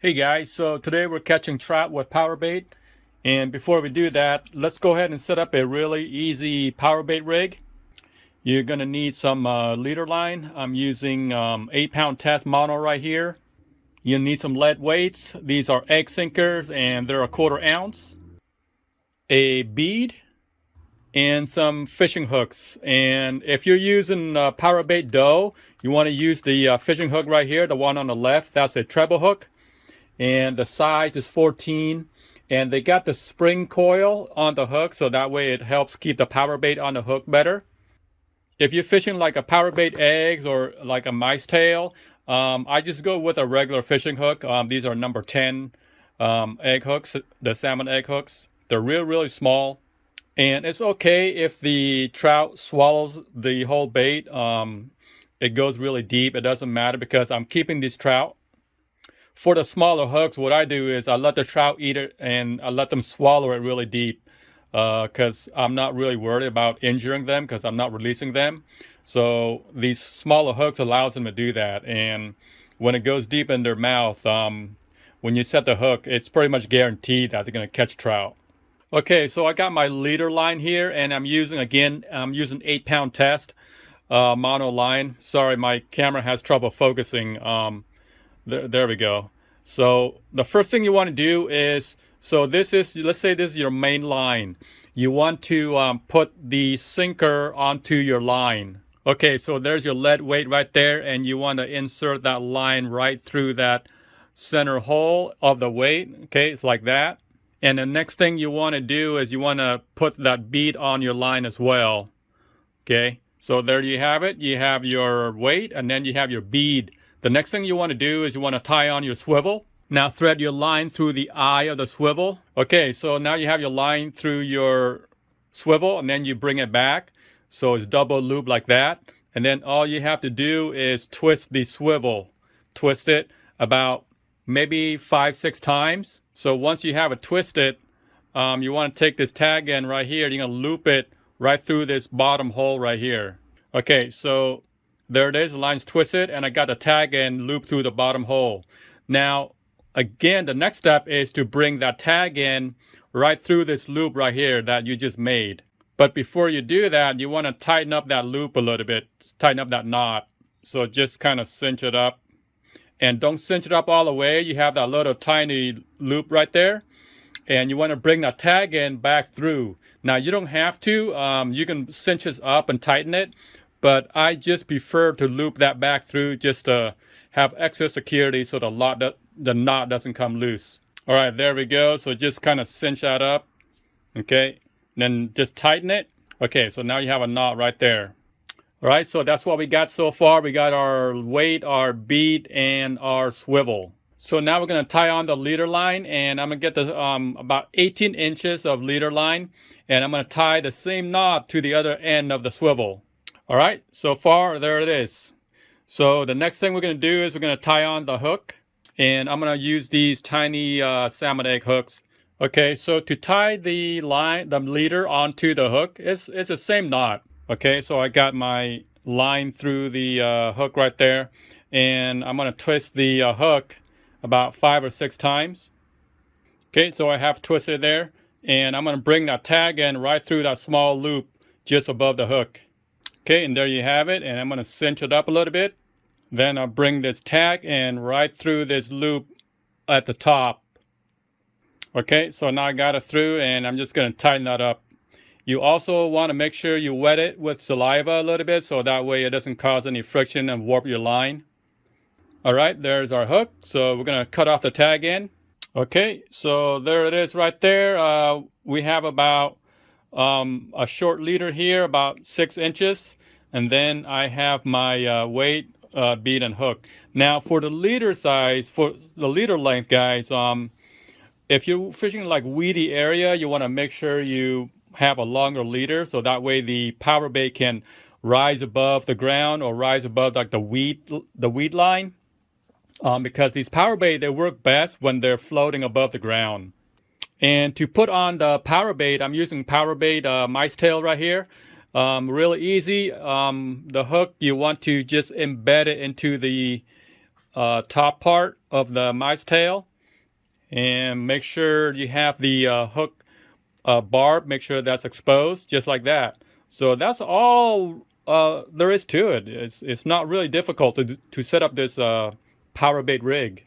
Hey guys, so today we're catching trout with Powerbait, and before we do that, let's go ahead and set up a really easy Powerbait rig. You're going to need some leader line. I'm using 8-pound test mono right here. You'll need some lead weights. These are egg sinkers and they're a 1/4 ounce. A bead and some fishing hooks. And if you're using Powerbait dough, you want to use the fishing hook right here, the one on the left. That's a treble hook. And the size is 14, and they got the spring coil on the hook, so that way it helps keep the power bait on the hook better. If you're fishing like a power bait eggs or like a mice tail, I just go with a regular fishing hook. These are number 10 egg hooks, the salmon egg hooks. They're really small, and it's okay if the trout swallows the whole bait. It goes really deep. It doesn't matter because I'm keeping these trout. For the smaller hooks, what I do is I let the trout eat it and I let them swallow it really deep because I'm not really worried about injuring them because I'm not releasing them. So these smaller hooks allows them to do that. And when it goes deep in their mouth, when you set the hook, it's pretty much guaranteed that they're going to catch trout. Okay, so I got my leader line here, and I'm using 8-pound test mono line. Sorry, my camera has trouble focusing. There we go. So the first thing you want to do is, so this is, let's say this is your main line. You want to put the sinker onto your line. Okay, so there's your lead weight right there, and you want to insert that line right through that center hole of the weight. Okay, it's like that. And the next thing you want to do is you want to put that bead on your line as well. Okay, so there you have it. You have your weight, and then you have your bead. The next thing you want to do is you want to tie on your swivel. Now thread your line through the eye of the swivel. Okay, so now you have your line through your swivel, and then you bring it back. So it's double loop like that. And then all you have to do is twist the swivel. Twist it about maybe 5-6 times. So once you have it twisted, you want to take this tag end right here. You're going to loop it right through this bottom hole right here. Okay, so there it is, the line's twisted, and I got the tag end looped through the bottom hole. Now, again, the next step is to bring that tag end right through this loop right here that you just made. But before you do that, you want to tighten up that loop a little bit, tighten up that knot. So just kind of cinch it up. And don't cinch it up all the way. You have that little tiny loop right there. And you want to bring that tag end back through. Now, you don't have to. You can cinch this up and tighten it. But I just prefer to loop that back through just to have extra security so the knot doesn't come loose. All right, there we go. So just kind of cinch that up. Okay, then just tighten it. Okay, so now you have a knot right there. All right, so that's what we got so far. We got our weight, our bead, and our swivel. So now we're going to tie on the leader line, and I'm going to get the about 18 inches of leader line, and I'm going to tie the same knot to the other end of the swivel. All right, so far, there it is. So the next thing we're going to do is we're going to tie on the hook, and I'm going to use these tiny salmon egg hooks. Okay, so to tie the leader onto the hook, it's the same knot. Okay, so I got my line through the hook right there, and I'm going to twist the hook about 5 or 6 times. Okay, so I have twisted there, and I'm going to bring that tag end right through that small loop just above the hook. Okay, and there you have it, and I'm going to cinch it up a little bit. Then I'll bring this tag end right through this loop at the top. Okay, so now I got it through, and I'm just going to tighten that up. You also want to make sure you wet it with saliva a little bit, so that way it doesn't cause any friction and warp your line. All right, there's our hook. So we're going to cut off the tag end. Okay, so there it is right there. We have about a short leader here, about 6 inches, and then I have my weight, bead, and hook. Now for the leader size, for the leader length, guys, if you're fishing like weedy area, you want to make sure you have a longer leader, so that way the power bait can rise above the ground or rise above like the weed line, because these power bait, they work best when they're floating above the ground. And to put on the power bait, I'm using power bait mice tail right here. Really easy. The hook, you want to just embed it into the top part of the mice tail. and make sure you have the hook barb, make sure that's exposed, just like that. So that's all there is to it. It's not really difficult to set up this power bait rig.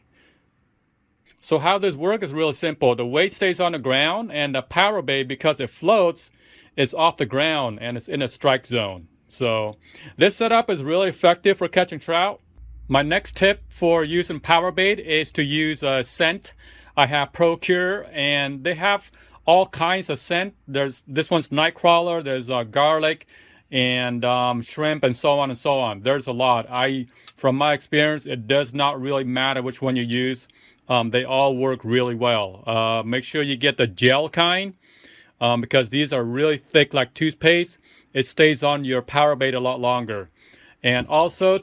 So how this works is really simple. The weight stays on the ground, and the power bait, because it floats, is off the ground and it's in a strike zone. So this setup is really effective for catching trout. My next tip for using power bait is to use a scent. I have Procure, and they have all kinds of scent. There's this one's nightcrawler, there's garlic, and shrimp, and so on and so on. There's a lot. From my experience, it does not really matter which one you use. They all work really well. Make sure you get the gel kind, because these are really thick like toothpaste. It stays on your power bait a lot longer. And also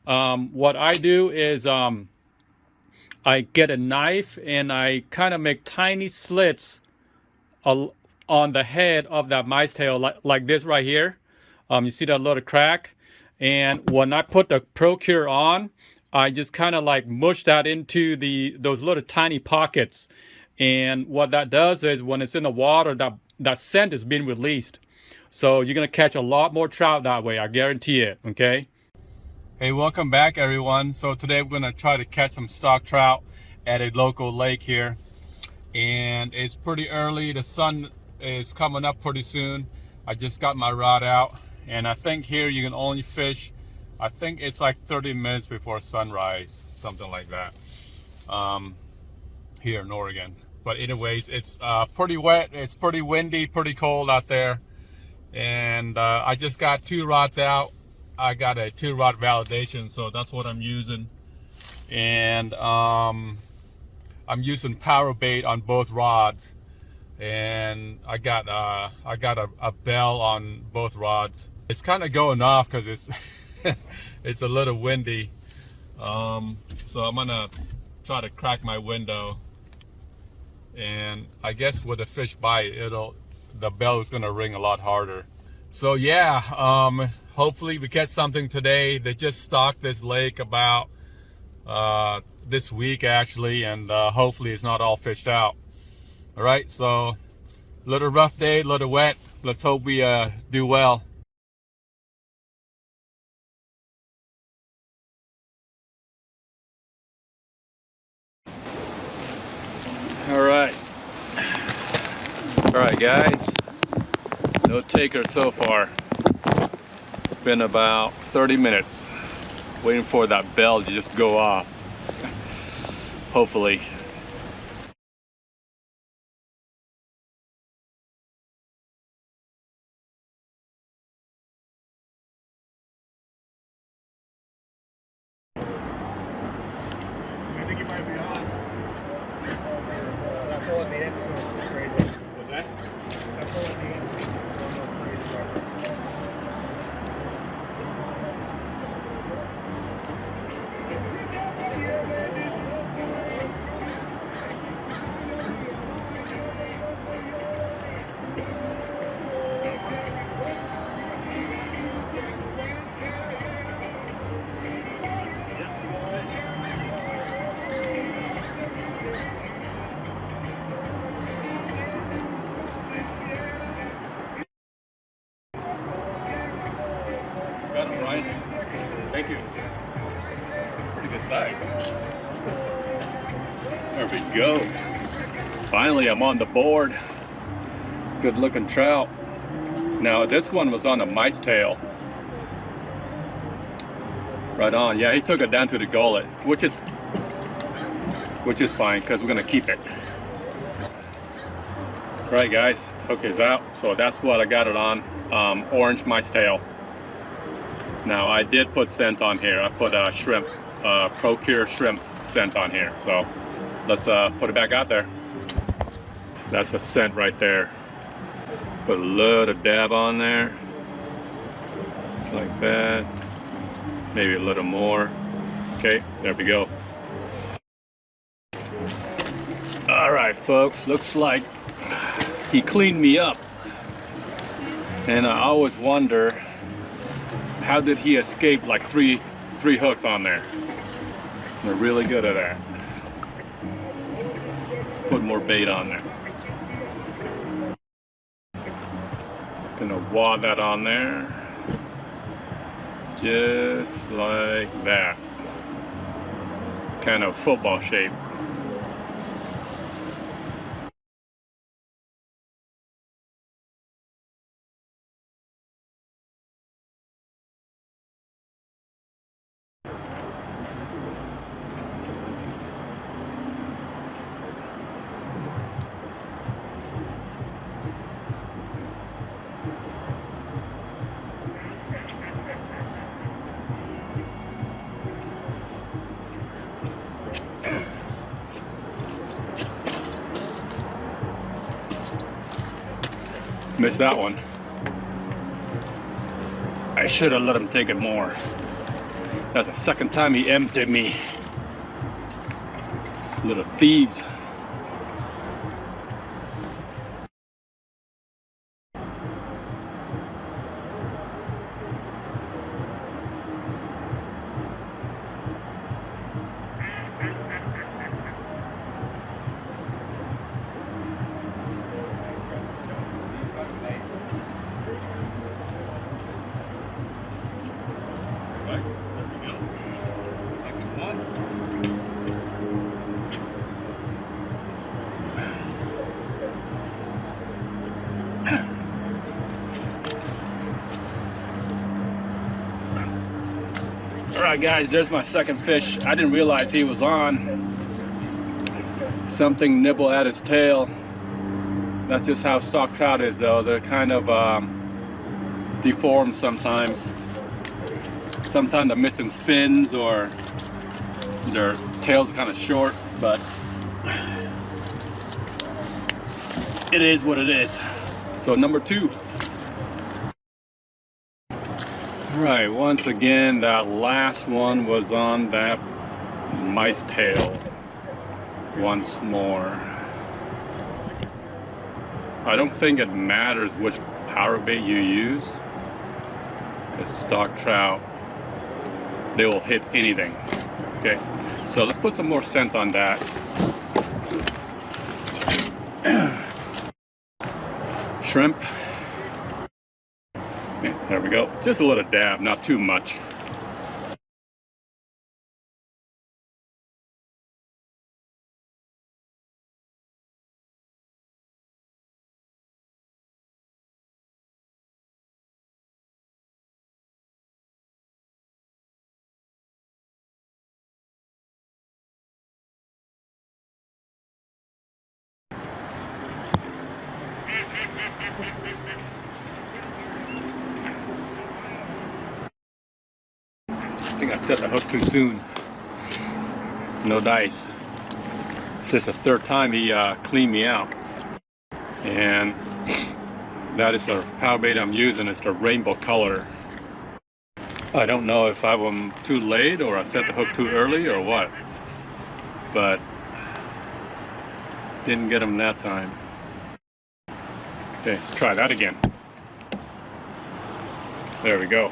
what I do is I get a knife and I kind of make tiny slits on the head of that mice tail, like this right here. You see that little crack? And when I put the Procure on, I just kind of like mush that into those little tiny pockets. And what that does is when it's in the water, that scent is being released. So you're going to catch a lot more trout that way. I guarantee it. Okay. Hey, welcome back everyone. So today we're going to try to catch some stock trout at a local lake here. And it's pretty early. The sun is coming up pretty soon. I just got my rod out. And I think here you can only fish, I think it's like 30 minutes before sunrise, something like that, here in Oregon. But anyways, it's pretty wet, it's pretty windy, pretty cold out there. And I just got 2 rods out. I got a 2-rod validation, so that's what I'm using. And I'm using power bait on both rods. And I got a bell on both rods. It's kind of going off because it's it's a little windy, so I'm gonna try to crack my window, and I guess with a fish bite the bell is gonna ring a lot harder. So yeah, hopefully we catch something today. They just stocked this lake about this week actually, and hopefully it's not all fished out. All right, so little rough day, little wet. Let's hope we do well. All right guys, no taker so far. It's been about 30 minutes waiting for that bell to just go off. Hopefully. I think you might be on. That pull at the end is going crazy. What's that? That pull at the end is going crazy. Got him, Brian. Thank you. Pretty good size. There we go. Finally, I'm on the board. Good looking trout. Now, this one was on a mice tail. Right on. Yeah, he took it down to the gullet, which is fine because we're gonna keep it. Right, guys. Hook is out. So that's what I got it on. Orange mice tail. Now I did put scent on here. I put a shrimp, Procure shrimp scent on here. So let's put it back out there. That's a scent right there. Put a little dab on there. Just like that. Maybe a little more. Okay, there we go. All right, folks. Looks like he cleaned me up. And I always wonder, how did he escape like three hooks on there? They're really good at that. put more bait on there. Gonna wad that on there, just like that, kind of football shape. Missed that one. I should have let him take it more. That's the second time he emptied me. Little thieves. Alright guys, there's my second fish. I didn't realize he was on. Something nibbled at his tail. That's just how stock trout is though. They're kind of deformed sometimes. Sometimes they're missing fins or their tail's kind of short, but it is what it is. So number 2. Right, once again, that last one was on that mice tail once more. I don't think it matters which power bait you use, because stock trout, they will hit anything. Okay, so let's put some more scent on that. Shrimp. Okay, there we go. Just a little dab, not too much. I think I set the hook too soon. No dice. This is the third time he cleaned me out. And that is the power bait I'm using. It's the rainbow color. I don't know if I was too late or I set the hook too early or what. But didn't get him that time. Okay, let's try that again. There we go.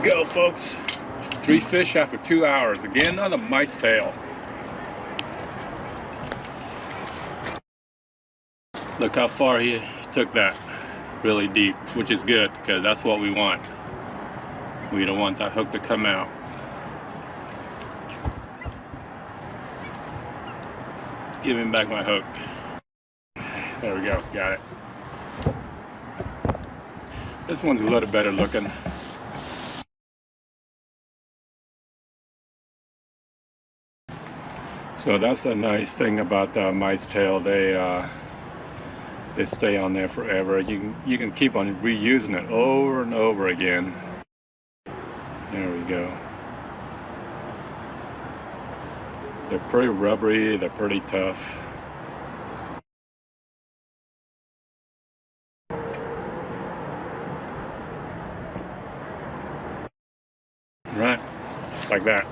Go folks, 3 fish after 2 hours, again on the mice tail. Look how far he took that, really deep, which is good because that's what we want. We don't want that hook to come out. Give him back my hook. There we go, got it. This one's a little better looking. So that's a nice thing about the mice tail. They stay on there forever. You can keep on reusing it over and over again. There we go. They're pretty rubbery, they're pretty tough. Right, just like that.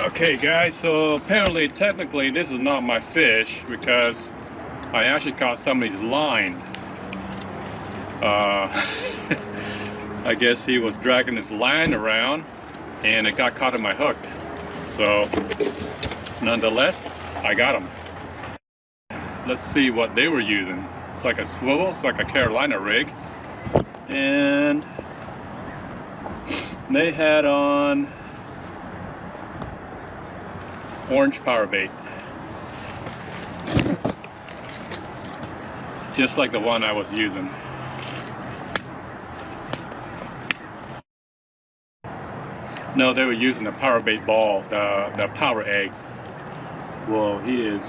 Okay guys, so apparently technically this is not my fish because I actually caught somebody's line. I guess he was dragging his line around and it got caught in my hook. So nonetheless, I got him. Let's see what they were using. It's like a swivel, it's like a Carolina rig. And they had on orange Powerbait, just like the one I was using. No, they were using the Powerbait ball, the power eggs. Whoa, he is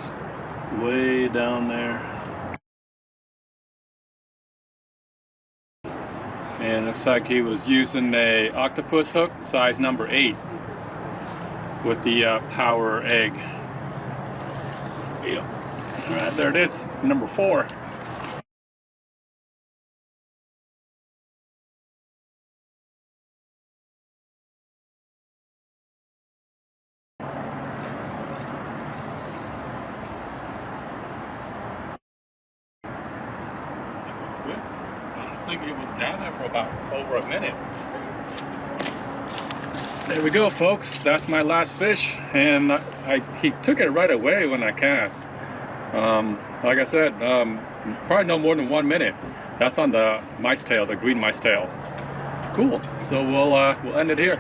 way down there. And it looks like he was using a octopus hook, size number 8. With the power egg. Yeah. All right, there it is, number 4. That was quick. I don't think it was down there for about over a minute. There we go, folks. That's my last fish, and he took it right away when I cast. Like I said, probably no more than 1 minute. That's on the mice tail, the green mice tail. Cool. So we'll end it here.